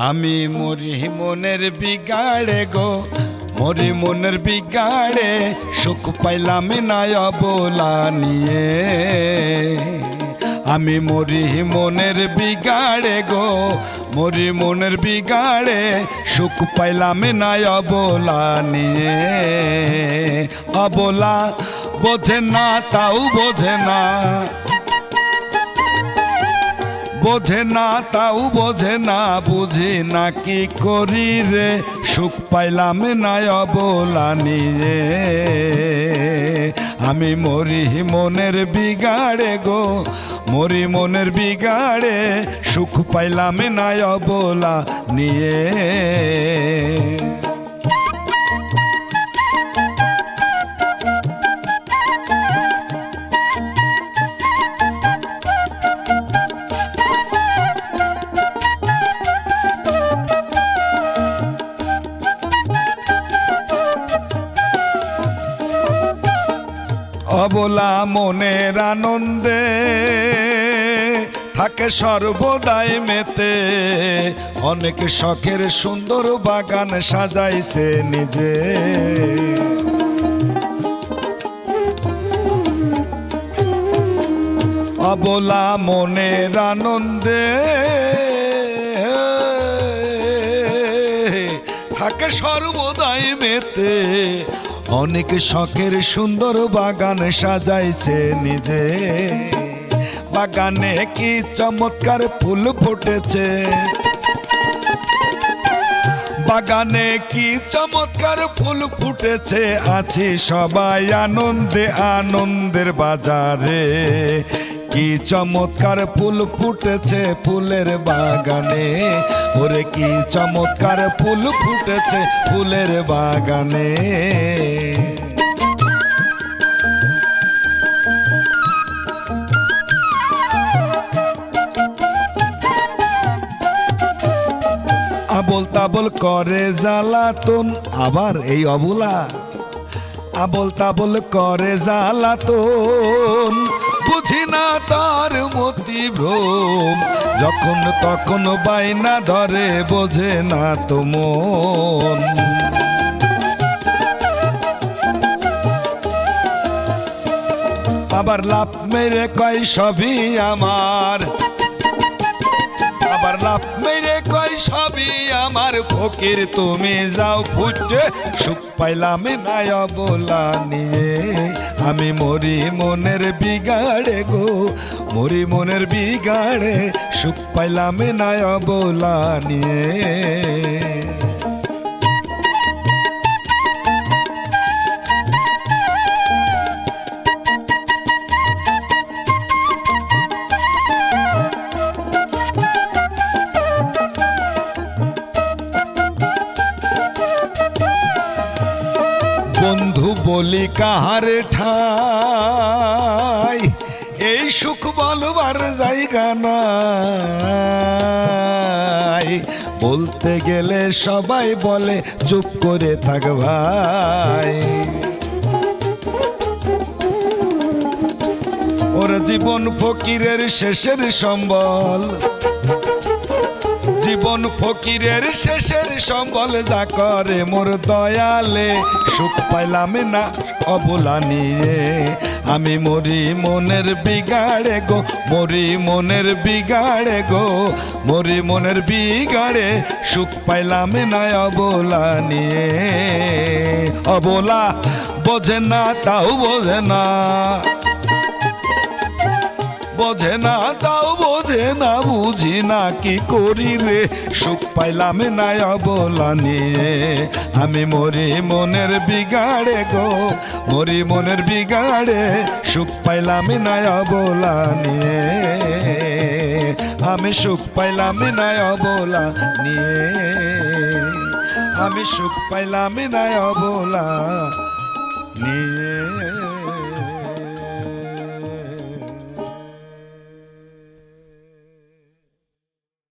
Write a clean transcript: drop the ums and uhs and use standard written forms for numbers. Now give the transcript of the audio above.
আমি মরি মনের বিগাড়ে গো, মরি মনের বিগাড়ে, সুখ পাইলাম না অবলা নিয়ে। আমি মরি মনের বিগাড়ে গো, মরি মনের বিগাড়ে, সুখ পাইলাম না অবলা নিয়ে। অবলা বোঝে না, তাও বোঝে না, বোঝে না তাও বোঝে না, বুঝি না কি করি রে, সুখ পাইলাম না অবলা নিয়ে। আমি মরি মনের বিগাড়ে গো, মরি মনের বিগাড়ে, সুখ পাইলাম না অবলা নিয়ে। অবলা মনের আনন্দে থাকে সর্বদাই মেতে, অনেক শখের সুন্দর বাগান সাজাইছে নিজে। অবলা মনের আনন্দে থাকে সর্বদাই মেতে, অনেক শখের সুন্দর বাগান সাজাইছে নিজে। বাগানে কি চমৎকার ফুল ফুটেছে, বাগানে কি চমৎকার ফুল ফুটেছে, আছি সবাই আনন্দে আনন্দের বাজারে। কি চমৎকার ফুল ফুটেছে ফুলের বাগানে, ওরে কি চমৎকার ফুল ফুটেছে ফুলের বাগানে। আবল তাবল করে জ্বালাতন, আবার এই অবলা আবল তাবল করে জ্বালাতন, বুঝি না তার মতি ভ্রম, যখন তখন বাইনা ধরে, বোঝে না তো মন। আবার লাভ মেরে কয় সবই আমার, আবার লাভ মেরে কয় সবই আমার, ফকির তুমি যাও ফুটে, সুখ পাইলাম না অবলা নিয়ে। আমি মরি মনের বিগাড়ে গো, মরি মনের বিগাড়ে, সুখ পাইলাম না অবলা নিয়ে। বন্ধু বলি কাহারে ঠাই, এই সুখ বলবার জায়গা নাই। বলতে গেলে সবাই বলে চুপ করে থাক ভাই। ওর জীবন ফকিরের শেষের সম্বল, জীবন ফকিরের শেষের সম্বল, যা করে মোর দয়ালে, সুখ পাইলাম না অবলা নিয়ে। আমি মরি মনের বিগাড়ে গো, মরি মনের বিগাড়ে গো, মরি মনের বিগাড়ে, সুখ পাইলাম না অবলা নিয়ে। অবলা বোঝে না তাও বোঝে না, বোঝে না তাও বোঝে না, বুঝি না কি করি রে, সুখ পাইলাম না অবলা নিয়ে। আমি মরি মনের বিগাড়ে গো, মরি মনের বিগাড়ে, সুখ পাইলাম না অবলা নিয়ে। আমি সুখ পাইলাম না অবলা নিয়ে, আমি সুখ পাইলাম না অবলা নিয়ে।